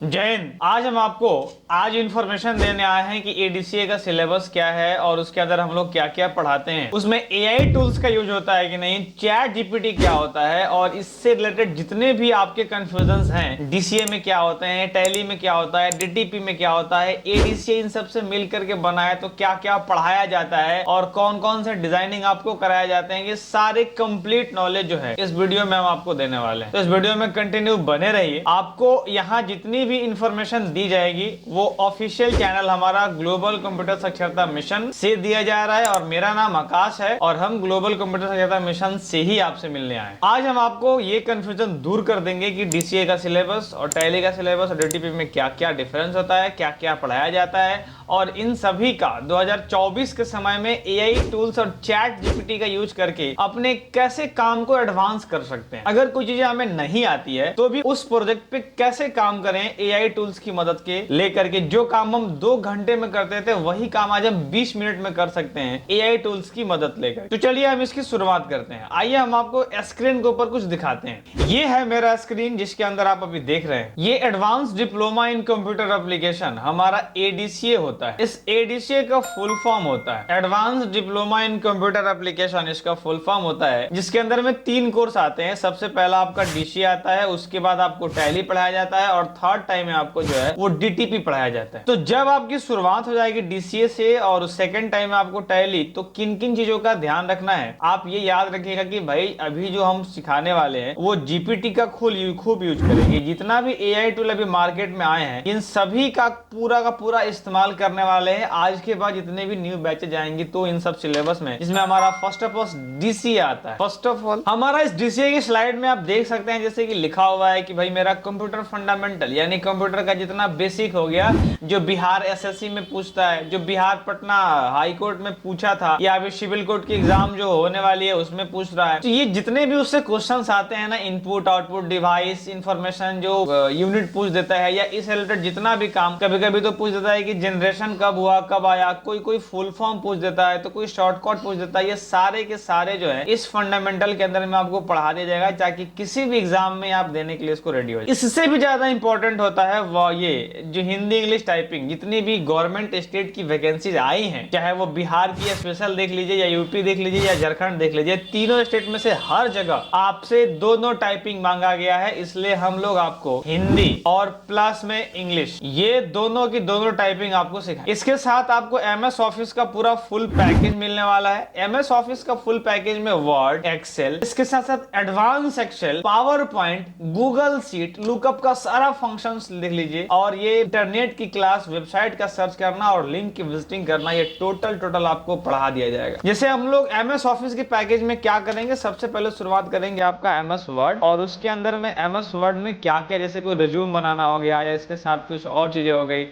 जय हिंद। आज हम आपको इंफॉर्मेशन देने आए हैं कि एडीसीए का सिलेबस क्या है और उसके अंदर हम लोग क्या क्या पढ़ाते हैं, उसमें एआई टूल्स का यूज होता है कि नहीं, चैट जीपीटी क्या होता है और इससे रिलेटेड जितने भी आपके कंफ्यूजन्स हैं, डीसीए में क्या होते हैं, टैली में क्या होता है, डीटीपी में क्या होता है, एडीसीए इन सब से मिल करके बना है तो क्या क्या पढ़ाया जाता है और कौन कौन से डिजाइनिंग आपको कराया जाते हैं, ये सारे कंप्लीट नॉलेज जो है इस वीडियो में हम आपको देने वाले हैं। तो इस वीडियो में कंटिन्यू बने रहिए। आपको यहाँ जितनी भी इंफॉर्मेशन दी जाएगी वो ऑफिशियल चैनल हमारा ग्लोबल कंप्यूटर साक्षरता मिशन से दिया जा रहा है और मेरा नाम आकाश है और हम ग्लोबल कंप्यूटर साक्षरता मिशन से ही आपसे मिलने आए। आज हम आपको ये कंफ्यूजन दूर कर देंगे कि डीसीए का सिलेबस और टैली का सिलेबस और डीटीपी में क्या क्या डिफरेंस होता है, क्या क्या पढ़ाया जाता है और इन सभी का 2024 के समय में एआई टूल्स और चैट जीपीटी का यूज करके अपने कैसे काम को एडवांस कर सकते हैं। अगर कोई चीजें हमें नहीं आती है तो भी उस प्रोजेक्ट पे कैसे काम करें एआई टूल्स की मदद के लेकर के। जो काम हम 2 घंटे में करते थे वही काम आज हम 20 मिनट में कर सकते हैं एआई टूल्स की मदद लेकर। तो चलिए हम इसकी शुरुआत करते हैं। आइए हम आपको स्क्रीन के ऊपर कुछ दिखाते हैं। ये है मेरा स्क्रीन जिसके अंदर आप अभी देख रहे हैं। ये advance diploma in computer application हमारा एडीसीए होता है। इस एडीसीए का फुल फॉर्म होता है advance diploma in computer application. इसका फुल फॉर्म होता है जिसके अंदर में 3 कोर्स आते हैं। सबसे पहला आपका डीसीए आता है, उसके बाद आपको टैली पढ़ाया जाता है और थर्ड टाइम में आपको जो है वो डीटीपी पढ़ाया जाता है। तो जब आपकी शुरुआत हो जाएगी डीसीए से और सेकंड टाइम में आपको टैली, तो किन किन चीजों का ध्यान रखना है आप ये याद रखिएगा कि भाई अभी जो हम सिखाने वाले हैं वो जीपीटी का खूब यूज करेंगे। जितना भी एआई टूल अभी मार्केट में आए हैं इन सभी का पूरा इस्तेमाल करने वाले हैं। आज के बाद जितने भी न्यू बैचेज आएंगे तो इन सब सिलेबस में, जिसमें हमारा फर्स्ट ऑफ ऑल डीसीए आता है। फर्स्ट ऑफ ऑल हमारा इस डीसीए की स्लाइड में आप देख सकते हैं जैसे कि लिखा हुआ है कि भाई मेरा कंप्यूटर फंडामेंटल यानी कंप्यूटर का जितना बेसिक हो गया, जो बिहार एसएससी में पूछता है, जो बिहार पटना हाई कोर्ट में पूछा था या अभी सिविल कोर्ट की एग्जाम जो होने वाली है उसमें पूछ रहा है, तो ये जितने भी उससे क्वेश्चंस आते हैं ना, इनपुट आउटपुट डिवाइस इंफॉर्मेशन जो यूनिट पूछ देता है या इस रिलेटेड जितना भी काम, कभी कभी तो पूछ देता है कि जनरेशन कब हुआ कब आया, कोई फुल फॉर्म पूछ देता है तो कोई शॉर्टकट पूछ देता है। ये सारे के सारे जो है इस फंडामेंटल के अंदर में आपको पढ़ा दिया जाएगा ताकि किसी भी एग्जाम में आप देने के लिए इसको रेडी हो जाए। इससे भी ज्यादा इंपॉर्टेंट होता है वो ये जो हिंदी इंग्लिश टाइपिंग, जितनी भी गवर्नमेंट स्टेट की वैकेंसीज आई हैं, चाहे वो बिहार की स्पेशल देख लीजिए या यूपी देख लीजिए या झारखंड देख लीजिए, तीनों स्टेट में से हर जगह आपसे दोनों टाइपिंग मांगा गया है। इसलिए हम लोग आपको हिंदी और प्लस में इंग्लिश ये दोनों की दोनों टाइपिंग आपको सिखाएंगे। इसके साथ आपको एमएस ऑफिस का पूरा फुल पैकेज मिलने वाला है। एमएस ऑफिस का फुल पैकेज में वर्ड, एक्सेल, इसके साथ साथ advance Excel, PowerPoint, Google sheet, lookup का सारा फंक्शंस लिख लीजिए और ये इंटरनेट की क्लास, वेबसाइट का सर्च करना और लिंक की विजिटिंग करना, ये टोटल आपको पढ़ा दिया जाएगा। जैसे हम लोग एमएस ऑफिस के पैकेज में क्या करेंगे, सबसे पहले शुरुआत करेंगे आपका एमएस वर्ड और उसके अंदर में एमएस वर्ड में क्या क्या, जैसे कोई रिज्यूम बनाना हो गया या इसके साथ कुछ और चीजें हो गई।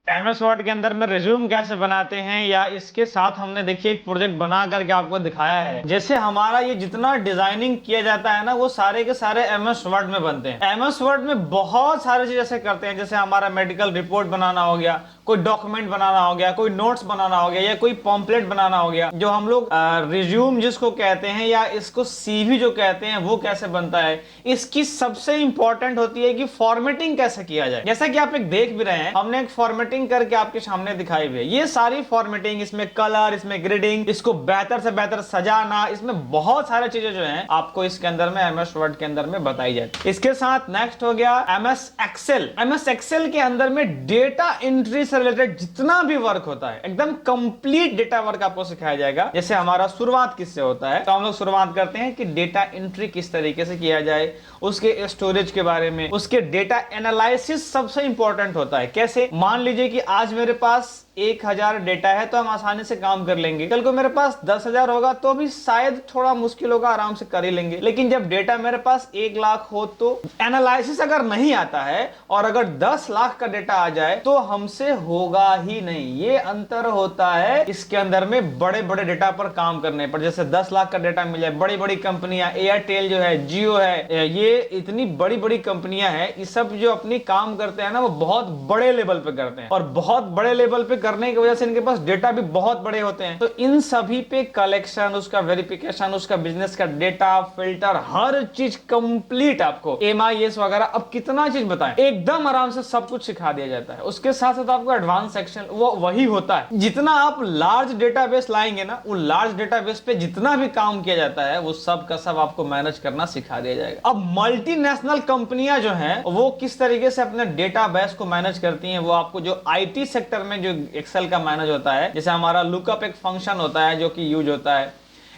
एमएस वर्ड के अंदर में रिज्यूम कैसे बनाते हैं या इसके साथ हमने देखिए एक प्रोजेक्ट बना करके आपको दिखाया है। जैसे हमारा ये जितना डिजाइनिंग किया जाता है ना वो सारे के सारे एमएस वर्ड में बनते हैं। एमएस वर्ड में बहुत सारे चीज ऐसे करते हैं, जैसे हमारा मेडिकल रिपोर्ट बनाना हो गया, कोई डॉक्यूमेंट बनाना हो गया, कोई नोट्स बनाना हो गया या कोई पॉम्पलेट बनाना हो गया, जो हम लोग रिज्यूम जिसको कहते हैं या इसको सीवी जो कहते हैं, वो कैसे बनता है। इसकी सबसे इंपॉर्टेंट होती है कि फॉर्मेटिंग कैसे किया जाए। जैसा कि आप एक देख भी रहे हैं, हमने एक फॉर्मेटिंग करके आपके सामने दिखाई हुई है। ये सारी फॉर्मेटिंग, इसमें कलर, इसमें ग्रेडिंग, इसको बेहतर से बेहतर सजाना, इसमें बहुत सारे चीजें जो हैं आपको इसके अंदर में एमएस वर्ड के अंदर में बताई जाती है। इसके साथ नेक्स्ट हो गया एमएस एक्सेल। एमएस एक्सेल के अंदर में डेटा एंट्री से रिलेटेड जितना भी वर्क होता है, एकदम कंप्लीट डेटा वर्क आपको सिखाया जाएगा। जैसे हमारा शुरुआत किससे होता है, तो हम लोग शुरुआत करते हैं कि डेटा एंट्री किस तरीके से किया जाए, उसके स्टोरेज के बारे में, उसके डेटा एनालिसिस सबसे इंपॉर्टेंट होता है। कैसे, मान लीजिए कि आज मेरे पास 1000 डेटा है तो हम आसानी से काम कर लेंगे। कल को मेरे पास 10,000 होगा तो भी शायद थोड़ा मुश्किल होगा, आराम से कर ही लेंगे। लेकिन जब डेटा मेरे पास 1 लाख हो तो एनालिसिस अगर नहीं आता है और अगर 10 लाख का डेटा आ जाए तो हमसे होगा ही नहीं। ये अंतर होता है इसके अंदर में बड़े बड़े डेटा पर काम करने पर। जैसे 10 लाख का डेटा मिल जाए, बड़ी बड़ी कंपनियां, एयरटेल जो है, जियो है, ये इतनी बड़ी बड़ी कंपनियां हैं, ये सब जो अपनी काम करते हैं ना वो बहुत बड़े लेवल पे करते हैं और बहुत बड़े लेवल पे करने की वजह से इनके पास डेटा भी बहुत बड़े होते हैं। तो इन सभी पे कलेक्शन, उसका वेरिफिकेशन, उसका बिजनेस का डेटा फिल्टर, हर चीज कंप्लीट आपको MIS वगैरह, अब कितना चीज बताएं, एकदम आराम से सब कुछ सिखा दिया जाता है। उसके साथ साथ आपको एडवांस सेक्शन वो वही होता है। जितना आप लार्ज डेटाबेस लाएंगे ना, वो लार्ज डेटाबेस पे जितना भी काम किया जाता है वो सब का सब आपको मैनेज करना सिखा दिया जाएगा। अब मल्टीनेशनल कंपनियां जो हैं वो किस तरीके से अपने डेटाबेस को मैनेज करती हैं, वो आपको जो IT सेक्टर में जो एक्सेल का मैनेज होता है, जैसे हमारा लुकअप एक फंक्शन होता है जो कि यूज होता है।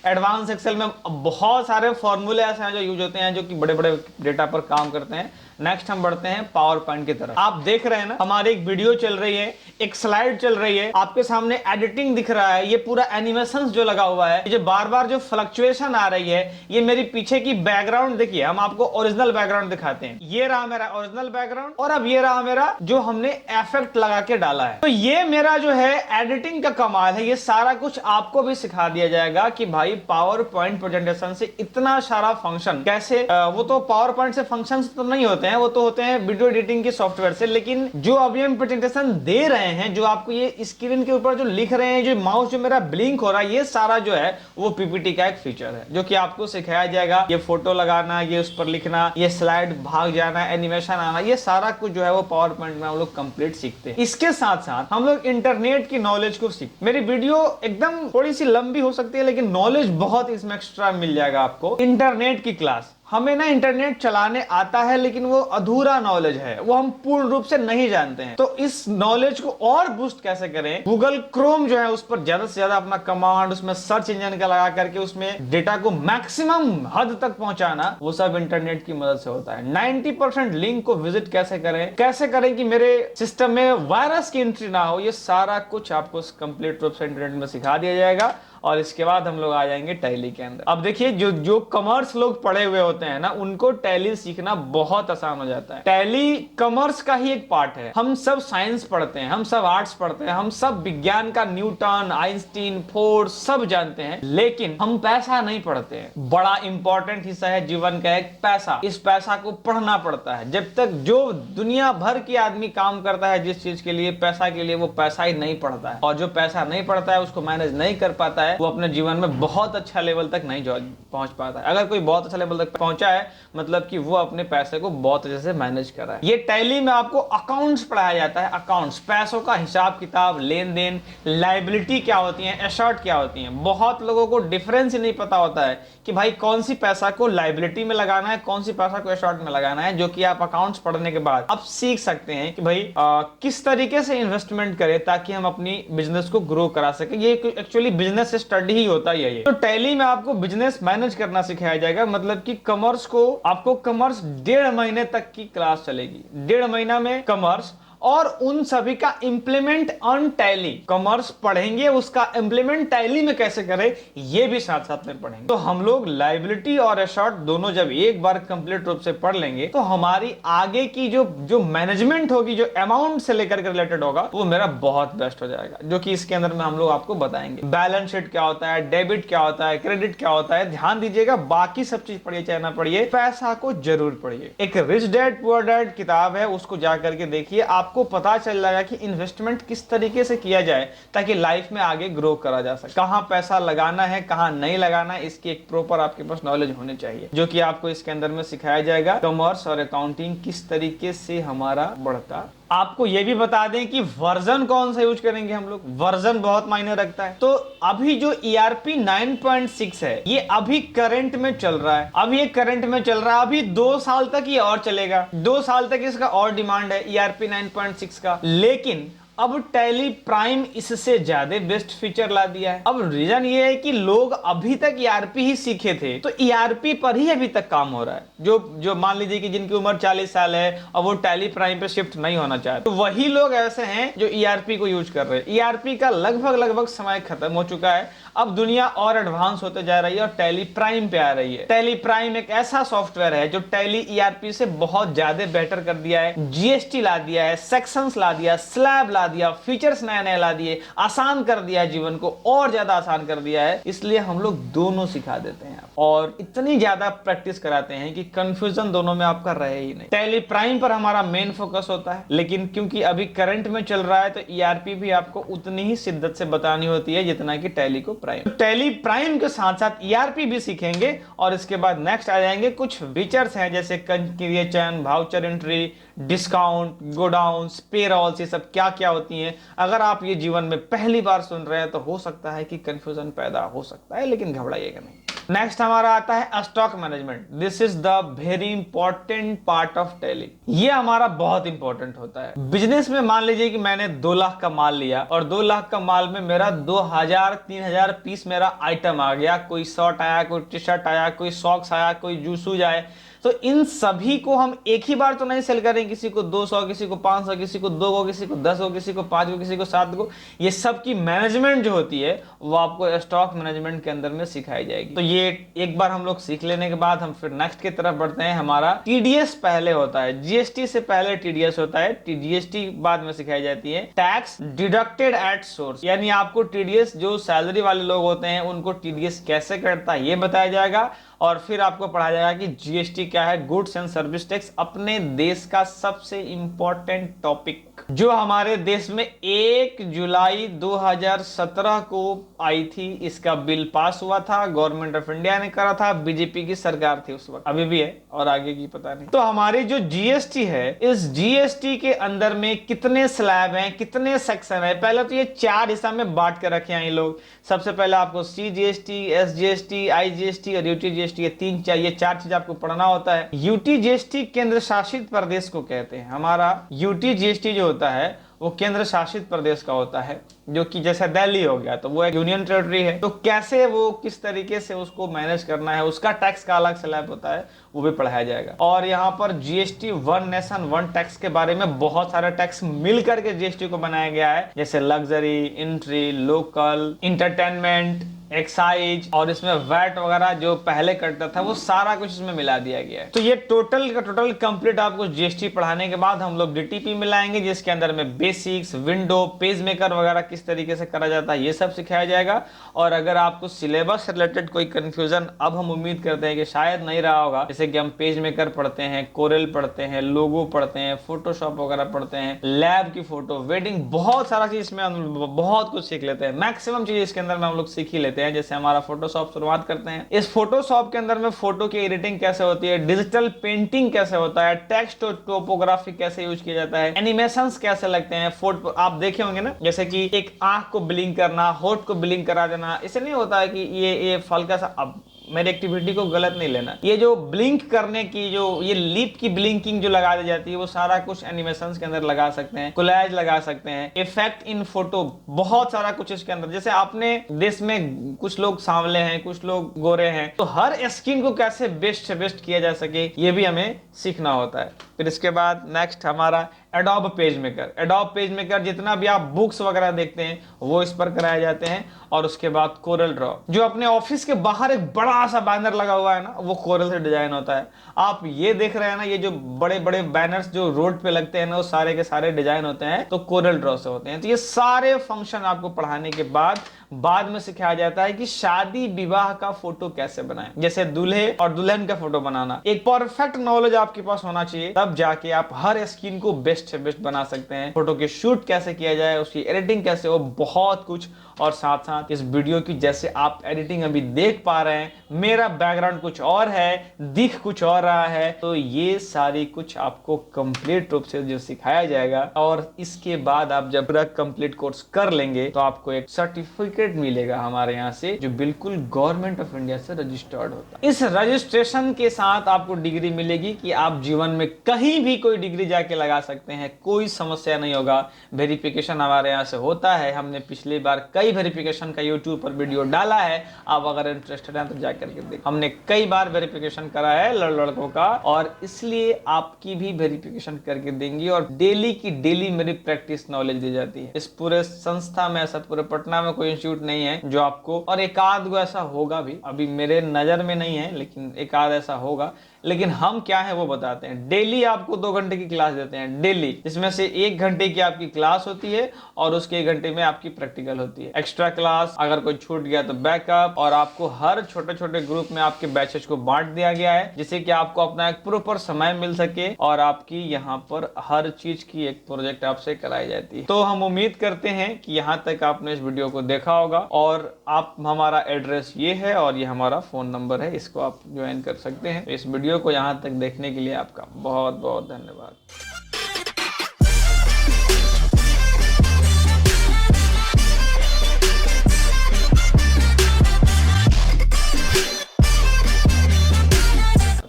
एडवांस एक्सेल में बहुत सारे फॉर्मूले ऐसे हैं जो यूज होते हैं, जो कि बड़े बड़े डेटा पर काम करते हैं। नेक्स्ट हम बढ़ते हैं पावर पॉइंट की तरफ। आप देख रहे हैं ना, हमारी एक वीडियो चल रही है, एक स्लाइड चल रही है, आपके सामने एडिटिंग दिख रहा है, ये पूरा एनिमेशन जो लगा हुआ है, जो बार बार जो फ्लक्चुएशन आ रही है, ये मेरी पीछे की बैकग्राउंड देखिए। हम आपको ओरिजिनल बैकग्राउंड दिखाते हैं। ये रहा मेरा ओरिजिनल बैकग्राउंड और अब ये रहा मेरा जो हमने इफेक्ट लगा के डाला है। तो ये मेरा जो है एडिटिंग का कमाल है। ये सारा कुछ आपको भी सिखा दिया जाएगा कि भाई पावर पॉइंट प्रेजेंटेशन से इतना सारा फंक्शन कैसे, वो तो पावर पॉइंट से फंक्शन तो नहीं होते हैं, वो तो होते हैं वीडियो एडिटिंग के सॉफ्टवेयर से। लेकिन जो अभी हम प्रेजेंटेशन दे रहे हैं, जो आपको ये स्क्रीन के ऊपर जो लिख रहे हैं, जो माउस जो मेरा ब्लिंक हो रहा है, ये सारा जो है वो PPT का एक फीचर है जो कि आपको सिखाया जाएगा। ये फोटो लगाना, ये उस पर लिखना, ये स्लाइड भाग जाना, एनिमेशन आना, ये सारा कुछ जो है वो पावर पॉइंट में हम लोग कंप्लीट सीखते हैं। इसके साथ साथ हम लोग इंटरनेट की नॉलेज को सीख, मेरी वीडियो एकदम थोड़ी सी लंबी हो सकती है लेकिन नॉलेज बहुत इसमें एक्स्ट्रा मिल जाएगा आपको। इंटरनेट की क्लास, हमें ना इंटरनेट चलाने आता है लेकिन वो अधूरा नॉलेज है, वो हम पूर्ण रूप से नहीं जानते हैं। तो इस नॉलेज को और बूस्ट कैसे करें, गूगल क्रोम जो है उस पर ज्यादा से ज्यादा अपना कमांड, उसमें सर्च इंजन का लगा करके उसमें डेटा को मैक्सिमम हद तक पहुंचाना, वो सब इंटरनेट की मदद से होता है। 90% लिंक को विजिट कैसे करें कि मेरे सिस्टम में वायरस की एंट्री ना हो, ये सारा कुछ आपको कंप्लीट रूप से इंटरनेट में सिखा दिया जाएगा। और इसके बाद हम लोग आ जाएंगे टैली के अंदर। अब देखिए, जो कॉमर्स लोग पढ़े हुए होते हैं ना, उनको टैली सीखना बहुत आसान हो जाता है। टैली कॉमर्स का ही एक पार्ट है। हम सब साइंस पढ़ते हैं, हम सब आर्ट्स पढ़ते हैं, हम सब विज्ञान का न्यूटन, आइंस्टीन, फोर्ड सब जानते हैं, लेकिन हम पैसा नहीं पढ़ते हैं। बड़ा इंपॉर्टेंट हिस्सा है जीवन का एक पैसा। इस पैसा को पढ़ना पड़ता है। जब तक जो दुनिया भर के आदमी काम करता है जिस चीज के लिए, पैसा के लिए, वो पैसा ही नहीं पढ़ता है। और जो पैसा नहीं पढ़ता है, उसको मैनेज नहीं कर पाता है, वो अपने जीवन में बहुत अच्छा लेवल तक नहीं पहुंच पाता है। अगर कोई बहुत अच्छा लेवल तक पहुंचा है, मतलब कि वो अपने पैसे को बहुत अच्छे से मैनेज कर रहा है। ये टैली में आपको अकाउंट्स पढ़ाया जाता है। अकाउंट्स, पैसों का हिसाब किताब, लेन देन, लायबिलिटी क्या होती है, एसेट क्या होती है। बहुत लोगों को डिफरेंस ही नहीं पता होता है कि भाई कौन सी पैसा को लायबिलिटी में लगाना है, कौन सी पैसा को एसेट में लगाना है, जो कि आप अकाउंट्स पढ़ने के बाद आप सीख सकते हैं कि भाई किस तरीके से इन्वेस्टमेंट करें ताकि हम अपनी बिजनेस को ग्रो करा सके। ये एक्चुअली बिजनेस स्टडी ही होता है ये। तो टैली में आपको बिजनेस मैनेज करना सिखाया जाएगा। मतलब कि कॉमर्स को, आपको कॉमर्स 1.5 महीने तक की क्लास चलेगी। 1.5 महीना में कॉमर्स और उन सभी का इंप्लीमेंट ऑन टैली। कॉमर्स पढ़ेंगे, उसका इंप्लीमेंट टैली में कैसे करें ये भी साथ साथ में पढ़ेंगे। तो हम लोग लायबिलिटी और एसेट दोनों जब एक बार कंप्लीट रूप से पढ़ लेंगे तो हमारी आगे की जो मैनेजमेंट होगी, जो अमाउंट से लेकर के रिलेटेड होगा, वो मेरा बहुत बेस्ट हो जाएगा। जो कि इसके अंदर में हम लोग आपको बताएंगे। बैलेंस शीट क्या होता है, डेबिट क्या होता है, क्रेडिट क्या होता है, ध्यान दीजिएगा। बाकी सब चीज पढ़िए चाहे ना पढ़िए, पैसा को जरूर पढ़िए। एक रिच डैड पुअर डैड किताब है, उसको जाकर के देखिए, आपको पता चल जाएगा कि इन्वेस्टमेंट किस तरीके से किया जाए ताकि लाइफ में आगे ग्रो करा जा सके। कहां पैसा लगाना है, कहां नहीं लगाना है, इसकी एक प्रॉपर आपके पास नॉलेज होनी चाहिए, जो कि आपको इसके अंदर में सिखाया जाएगा। कॉमर्स और अकाउंटिंग किस तरीके से हमारा बढ़ता। आपको यह भी बता दें कि वर्जन कौन सा यूज करेंगे हम लोग। वर्जन बहुत मायने रखता है। तो अभी जो ERP 9.6 है, ये अभी करंट में चल रहा है। अब ये करंट में चल रहा है, अभी 2 साल तक ये और चलेगा। 2 साल तक इसका और डिमांड है ERP 9.6 का। लेकिन अब टैली प्राइम इससे ज्यादा बेस्ट फीचर ला दिया है। अब रीजन ये है कि लोग अभी तक ERP ही सीखे थे, तो ERP पर ही अभी तक काम हो रहा है। जो मान लीजिए कि जिनकी उम्र 40 साल है और वो टैली प्राइम पे शिफ्ट नहीं होना चाहते, तो वही लोग ऐसे हैं जो ERP को यूज कर रहे हैं। ERP का लगभग समय खत्म हो चुका है। अब दुनिया और एडवांस होते जा रही है और टैली प्राइम पे आ रही है। टैली प्राइम एक ऐसा सॉफ्टवेयर है जो टैली ERP से बहुत ज्यादा बेटर कर दिया है। GST ला दिया है, सेक्शंस ला दिया, स्लैब ला दिया, फीचर्स नए ला दिए, आसान कर दिया है, जीवन को और ज्यादा आसान कर दिया है। इसलिए हम लोग दोनों सिखा देते हैं। और इतनी ज्यादा प्रैक्टिस कराते हैं कि कंफ्यूजन दोनों में आपका रहे ही नहीं। टैली प्राइम पर हमारा मेन फोकस होता है, लेकिन क्योंकि अभी करंट में चल रहा है तो ईआरपी भी आपको उतनी ही शिद्दत से बतानी होती है जितना कि टैली को प्राइम। टैली प्राइम के साथ साथ ईआरपी भी सीखेंगे और इसके बाद नेक्स्ट आ जाएंगे कुछ फीचर्स हैं जैसे कंक्रिएशन, voucher entry, discount, godown, payrolls, ये सब क्या क्या होती हैं। अगर आप ये जीवन में पहली बार सुन रहे हैं तो हो सकता है कि कंफ्यूजन पैदा हो सकता है, लेकिन घबराइएगा नहीं। नेक्स्ट हमारा आता है stock management. This is the very important part of tally. ये हमारा बहुत इंपॉर्टेंट होता है बिजनेस में। मान लीजिए कि मैंने 2 लाख का माल लिया और 2 लाख का माल में मेरा 2000 3000 पीस मेरा आइटम आ गया। कोई शर्ट आया, कोई टी शर्ट आया, कोई सॉक्स आया, कोई जूसूज आए। तो इन सभी को हम एक ही बार तो नहीं सेल करें, किसी को 200, किसी को 500, किसी को 2 को, किसी को 10 को, किसी को 5 को, किसी को 7 को। ये सब की मैनेजमेंट जो होती है वो आपको स्टॉक मैनेजमेंट के अंदर में सिखाई जाएगी। तो ये एक बार हम लोग सीख लेने के बाद हम फिर नेक्स्ट की तरफ बढ़ते हैं। हमारा टीडीएस पहले होता है, जीएसटी से पहले टीडीएस होता है, जीएसटी बाद में सिखाई जाती है। टैक्स डिडक्टेड एट सोर्स, यानी आपको टीडीएस, जो सैलरी वाले लोग होते हैं उनको टीडीएस कैसे कटता है ये बताया जाएगा। और फिर आपको पढ़ाया जाएगा कि जीएसटी क्या है, गुड्स एंड सर्विस टैक्स, अपने देश का सबसे इंपॉर्टेंट टॉपिक जो हमारे देश में 1 जुलाई 2017 को आई थी। इसका बिल पास हुआ था, गवर्नमेंट ऑफ इंडिया ने करा था, बीजेपी की सरकार थी उस वक्त, अभी भी है और आगे की पता नहीं। तो हमारी जो जीएसटी है, इस जीएसटी के अंदर में कितने स्लैब हैं, कितने सेक्शन है, पहले तो ये 4 हिस्सा में बांट के रखे हैं ये लोग। सबसे पहले आपको सीजीएसटी, एसजीएसटी, आईजीएसटी और यूटीजीएसटी, ये 4 चीज आपको पढ़ना होता है। यूटीजीएसटी केंद्र शासित प्रदेश को कहते हैं। हमारा यूटीजीएसटी जो होता है वो केंद्र शासित प्रदेश का होता है, जो कि जैसे दिल्ली हो गया तो वो एक यूनियन टेरिटरी है। तो कैसे वो किस तरीके से उसको मैनेज करना है, उसका टैक्स का अलग स्लैब होता है, वो भी पढ़ाया जाएगा। और यहाँ पर GST, one nation one tax के बारे में बहुत सारे टैक्स मिल करके जीएसटी को बनाया गया है, जैसे luxury, entry, local, entertainment, excise, और इसमें वैट वगैरह जो पहले कटता था वो सारा कुछ इसमें मिला दिया गया है। तो ये टोटल का टोटल कंप्लीट आपको जीएसटी पढ़ाने के बाद हम लोग डीटीपी मिलाएंगे, जिसके अंदर में बेसिक्स, विंडो, पेज मेकर वगैरह किस तरीके से करा जाता है ये सब सिखाया जाएगा। और अगर आपको सिलेबस से रिलेटेड कोई कंफ्यूजन, अब हम उम्मीद करते हैं कि शायद नहीं रहा होगा, जैसे कि हम पेज मेकर पढ़ते हैं, कोरेल पढ़ते हैं, लोगो पढ़ते हैं, फोटोशॉप वगैरह पढ़ते हैं, लैब की फोटो, वेडिंग, बहुत सारा चीज इसमें हम बहुत कुछ सीख लेते हैं। मैक्सिमम चीज इसके अंदर में हम लोग सीख ही लेते हैं। जैसे हमारा फोटोशॉप शुरुआत करते हैं, इस फोटोशॉप के अंदर में फोटो की एडिटिंग कैसे होती है, डिजिटल पेंटिंग कैसे होता है, टेक्स्ट और टोपोग्राफी कैसे यूज किया जाता है, एनिमेशंस कैसे लगते हैं। फोटो आप देखे होंगे ना, जैसे कि एक आंख को ब्लिंक करना, होठ को ब्लिंक करा देना, इसे नहीं होता है कि ये हल्का सा, अब मेरी एक्टिविटी को गलत नहीं लेना, ये जो ब्लिंक करने की, जो ये लिप की ब्लिंकिंग जो लगा दी जाती है, वो सारा कुछ एनिमेशंस के अंदर लगा सकते हैं, कोलैज लगा सकते हैं, इफेक्ट इन फोटो, बहुत सारा कुछ इसके अंदर। जैसे अपने देश में कुछ लोग सांवले हैं, कुछ लोग गोरे हैं, तो हर स्किन को कैसे बेस्ट से बेस्ट किया जा सके ये भी हमें सीखना होता है। फिर इसके बाद नेक्स्ट हमारा adobe page maker. Adobe page maker जितना भी आप बुक्स वगैरह देखते हैं वो इस पर कराए जाते हैं। और उसके बाद कोरल ड्रॉ, जो अपने ऑफिस के बाहर एक बड़ा सा बैनर लगा हुआ है ना, वो कोरल से डिजाइन होता है। आप ये देख रहे हैं ना, ये जो बड़े बड़े बैनर्स जो रोड पे लगते हैं ना, वो सारे के सारे डिजाइन होते हैं तो कोरल ड्रॉ से होते हैं। तो ये सारे फंक्शन आपको पढ़ाने के बाद में सिखाया जाता है कि शादी विवाह का फोटो कैसे बनाएं, जैसे दूल्हे और दुल्हन का फोटो बनाना। एक परफेक्ट नॉलेज आपके पास होना चाहिए, तब जाके आप हर स्किन को बेस्ट से बेस्ट बना सकते हैं। फोटो के शूट कैसे किया जाए, उसकी एडिटिंग कैसे हो, बहुत कुछ। और साथ साथ इस वीडियो की जैसे आप एडिटिंग अभी देख पा रहे हैं, मेरा बैकग्राउंड कुछ और है, दिख कुछ और रहा है, तो ये सारी कुछ आपको कंप्लीट रूप से जो सिखाया जाएगा। और इसके बाद आप जब पूरा कंप्लीट कोर्स कर लेंगे तो आपको एक सर्टिफिकेट मिलेगा हमारे यहाँ से, जो बिल्कुल गवर्नमेंट ऑफ इंडिया से रजिस्टर्ड होता है। इस रजिस्ट्रेशन के साथ आपको डिग्री मिलेगी कि आप जीवन में कहीं भी कोई डिग्री जाके लगा सकते हैं, कोई समस्या नहीं होगा। वेरिफिकेशन हमारे यहाँ से होता है, हमने पिछली बार कई वेरिफिकेशन का यूट्यूब पर वीडियो डाला है, आप अगर इंटरेस्टेड हैं तो जाकर के देखें। हमने कई बार वेरिफिकेशन करा है लड़कों का, और इसलिए आपकी भी वेरिफिकेशन करके देंगे। और डेली की डेली मेरी प्रैक्टिस नॉलेज दी जाती है। इस पूरे संस्था में, सतपुरे पटना में कोई इंस्टीट्यूट नहीं है जो आपको, और एक आध गो ऐसा होगा भी, अभी मेरे नजर में नहीं है लेकिन एक आध ऐसा होगा, लेकिन हम क्या है वो बताते हैं। डेली आपको 2 घंटे की क्लास देते हैं डेली, जिसमें से 1 घंटे की आपकी क्लास होती है और उसके 1 घंटे में आपकी प्रैक्टिकल होती है। एक्स्ट्रा क्लास अगर कोई छूट गया तो बैकअप, और आपको हर छोटे छोटे ग्रुप में आपके बैचेस को बांट दिया गया है, जिससे कि आपको अपना एक प्रॉपर समय मिल सके और आपकी यहाँ पर हर चीज की एक प्रोजेक्ट आपसे कराई जाती है। तो हम उम्मीद करते हैं कि यहाँ तक आपने इस वीडियो को देखा होगा, और आप हमारा एड्रेस ये है और ये हमारा फोन नंबर है, इसको आप ज्वाइन कर सकते हैं। तो इस वीडियो को यहाँ तक देखने के लिए आपका बहुत बहुत धन्यवाद।